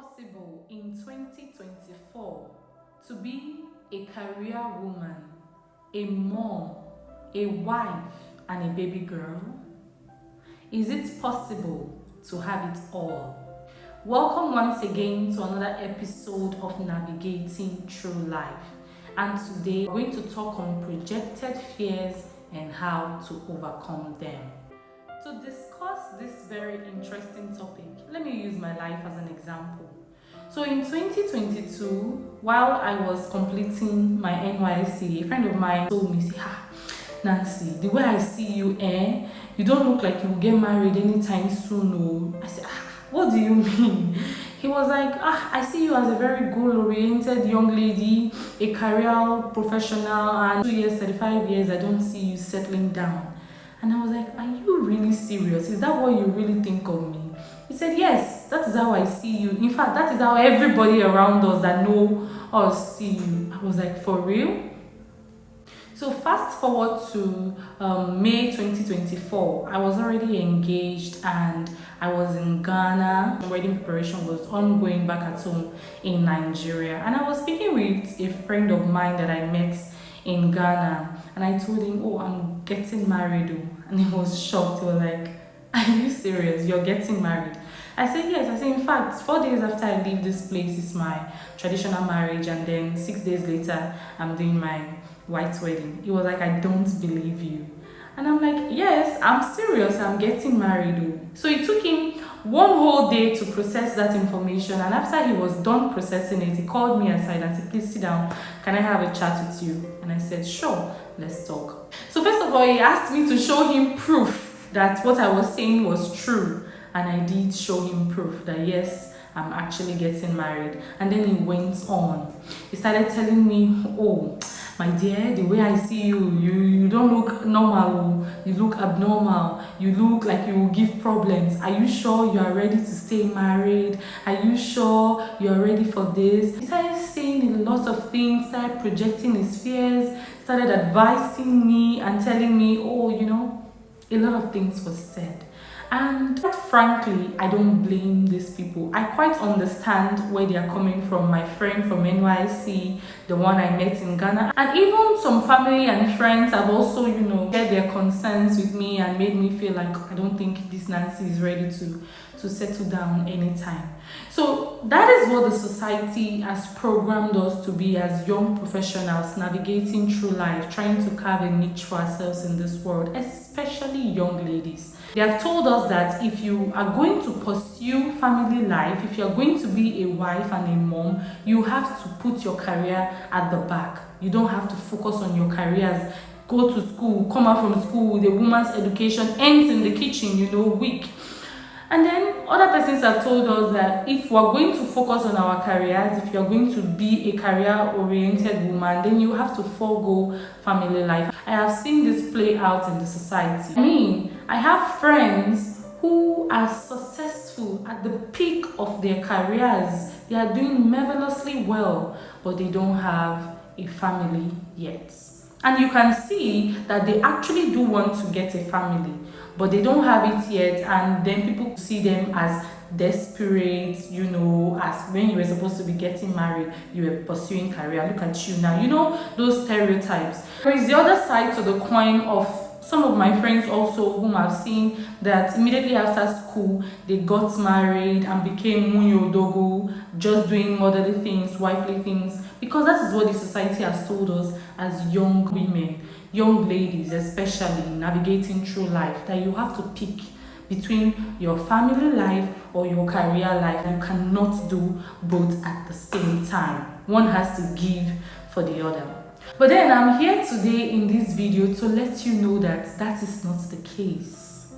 possible in 2024 to be a career woman, a mom, a wife, and a baby girl? Is it possible to have it all? Welcome once again to another episode of Navigating Through Life. And today we're going to talk on projected fears and how to overcome them. To discuss this very interesting topic, let me use my life as an example. So in 2022, while I was completing my NYSC, a friend of mine told me, Nancy, the way I see you, you don't look like you will get married anytime soon. No. I said, what do you mean? He was like, I see you as a very goal-oriented young lady, a career professional, and 2 years, 35 years, I don't see you settling down. And I was like, are you really serious? Is that what you really think of me? He said, yes, that is how I see you. In fact, that is how everybody around us that know us see you. I was like, for real? So fast forward to May 2024, I was already engaged and I was in Ghana. Wedding preparation was ongoing back at home in Nigeria. And I was speaking with a friend of mine that I met in Ghana. And I told him, I'm getting married. And he was shocked. He was like, are you serious? You're getting married? I said, yes. I said, in fact, 4 days after I leave this place is my traditional marriage. And then 6 days later, I'm doing my white wedding. He was like, I don't believe you. And I'm like, yes, I'm serious. I'm getting married. So it took him 1 whole day to process that information. And after he was done processing it, he called me aside and said, please sit down. Can I have a chat with you? And I said, sure, let's talk. So first of all, he asked me to show him proof that what I was saying was true. And I did show him proof that yes, I'm actually getting married. And then he went on. He started telling me, my dear, the way I see you, you don't look normal, you look abnormal, you look like you will give problems. Are you sure you are ready to stay married? Are you sure you are ready for this? He started saying a lot of things, started projecting his fears, started advising me and telling me, a lot of things was said. And quite frankly, I don't blame these people. I quite understand where they are coming from. My friend from NYC, the one I met in Ghana, and even some family and friends have also, shared their concerns with me and made me feel like I don't think this Nancy is ready to settle down anytime. So that is what the society has programmed us to be as young professionals navigating through life, trying to carve a niche for ourselves in this world, especially young ladies. They have told us that if you are going to pursue family life, if you are going to be a wife and a mom, you have to put your career at the back. You don't have to focus on your careers. Go to school, come out from school with a woman's education, ends in the kitchen, weak. And then other persons have told us that if we're going to focus on our careers, if you're going to be a career-oriented woman, then you have to forego family life. I have seen this play out in the society. I have friends who are successful at the peak of their careers. They are doing marvelously well, but they don't have a family yet. And you can see that they actually do want to get a family, but they don't have it yet, and then people see them as desperate, as when you were supposed to be getting married, you were pursuing career. Look at you now, those stereotypes. There is the other side to the coin of some of my friends also whom I've seen that immediately after school, they got married and became munyo dogo, just doing motherly things, wifely things, because that is what the society has told us as young women, young ladies especially, navigating through life, that you have to pick between your family life or your career life. You cannot do both at the same time. One has to give for the other. But then I'm here today in this video to let you know that that is not the case.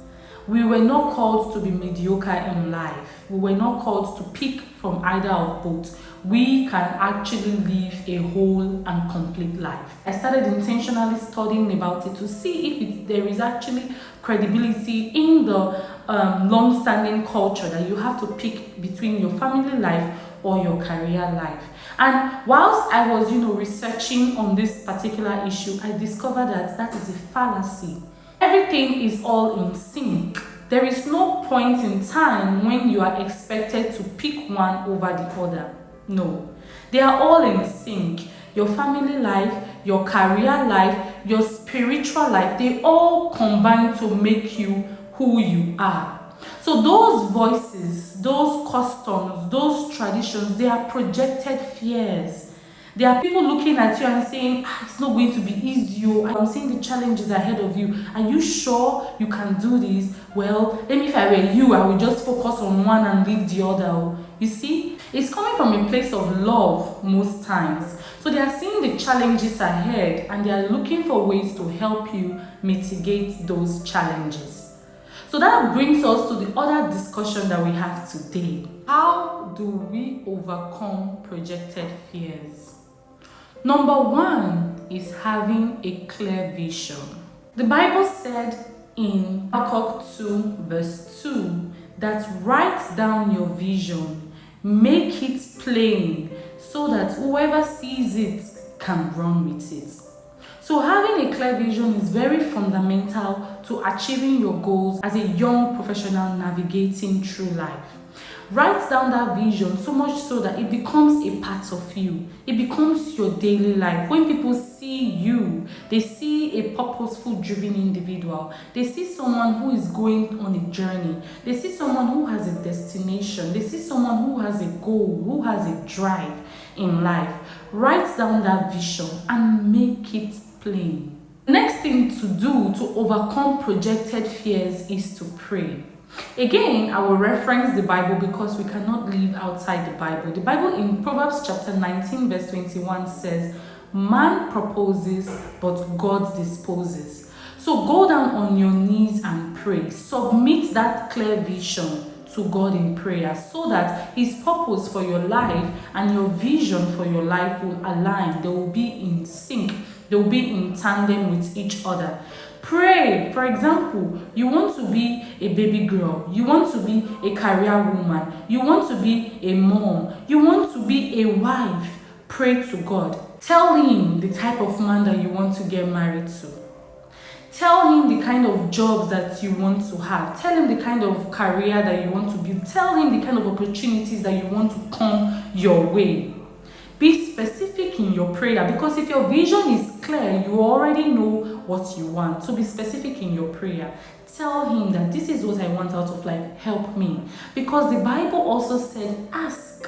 We were not called to be mediocre in life. We were not called to pick from either of both. We can actually live a whole and complete life. I started intentionally studying about it to see if there is actually credibility in the long-standing culture that you have to pick between your family life or your career life. And whilst I was, researching on this particular issue, I discovered that that is a fallacy. Everything is all in sync. There is no point in time when you are expected to pick one over the other. No, they are all in sync. Your family life, your career life, your spiritual life, they all combine to make you who you are. So those voices, those customs, those traditions, they are projected fears. There are people looking at you and saying, it's not going to be easy. I'm seeing the challenges ahead of you. Are you sure you can do this? Well, maybe if I were you, I would just focus on one and leave the other. You see, it's coming from a place of love most times. So they are seeing the challenges ahead and they are looking for ways to help you mitigate those challenges. So that brings us to the other discussion that we have today. How do we overcome projected fears? Number one is having a clear vision. The Bible said in Habakkuk 2 verse 2 that write down your vision, make it plain so that whoever sees it can run with it. So having a clear vision is very fundamental to achieving your goals as a young professional navigating through life. Write down that vision so much so that it becomes a part of you. It becomes your daily life. When people see you, they see a purposeful, driven individual. They see someone who is going on a journey. They see someone who has a destination. They see someone who has a goal, who has a drive in life. Write down that vision and make it plain. The next thing to do to overcome projected fears is to pray. Again, I will reference the Bible because we cannot live outside the Bible. The Bible in Proverbs chapter 19 verse 21 says, man proposes, but God disposes. So go down on your knees and pray. Submit that clear vision to God in prayer so that His purpose for your life and your vision for your life will align. They will be in sync. They will be in tandem with each other. Pray. For example, you want to be a baby girl, you want to be a career woman, you want to be a mom, you want to be a wife. Pray to God. Tell Him the type of man that you want to get married to. Tell Him the kind of job that you want to have. Tell Him the kind of career that you want to build. Tell Him the kind of opportunities that you want to come your way. Be specific in your prayer, because if your vision is clear, you already know what you want. So be specific in your prayer. Tell Him that this is what I want out of life. Help me. Because the Bible also said, ask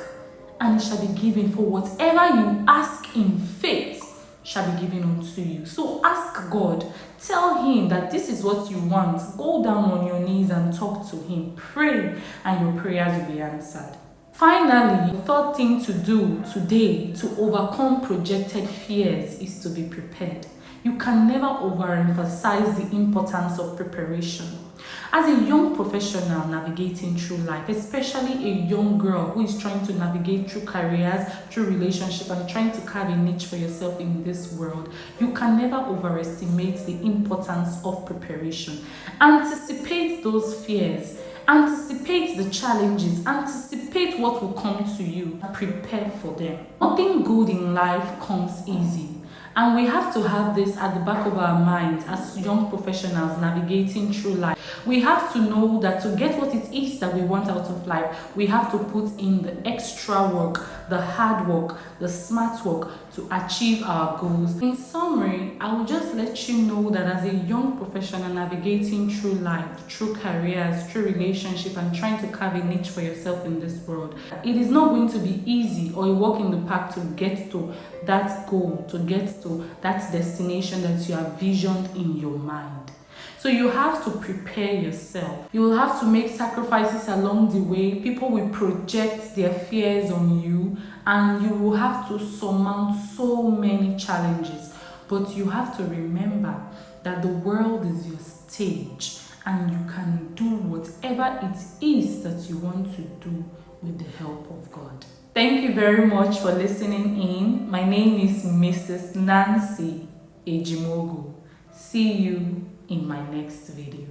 and it shall be given. For whatever you ask in faith shall be given unto you. So ask God. Tell Him that this is what you want. Go down on your knees and talk to Him. Pray and your prayers will be answered. Finally, the third thing to do today to overcome projected fears is to be prepared. You can never overemphasize the importance of preparation. As a young professional navigating through life, especially a young girl who is trying to navigate through careers, through relationships, and trying to carve a niche for yourself in this world, you can never overestimate the importance of preparation. Anticipate those fears. Anticipate the challenges, anticipate what will come to you, prepare for them. Nothing good in life comes easy, and we have to have this at the back of our minds as young professionals navigating through life. We have to know that to get what it is that we want out of life, we have to put in the extra work, the hard work, the smart work to achieve our goals. In summary, I will just let you know that as a young professional navigating through life, through careers, through relationships, and trying to carve a niche for yourself in this world, it is not going to be easy or a walk in the park to get to that goal, to get to that destination that you have visioned in your mind. So you have to prepare yourself. You will have to make sacrifices along the way. People will project their fears on you, and you will have to surmount so many challenges. But you have to remember that the world is your stage, and you can do whatever it is that you want to do with the help of God. Thank you very much for listening in. My name is Mrs. Nancy Ejimogu. See you in my next video.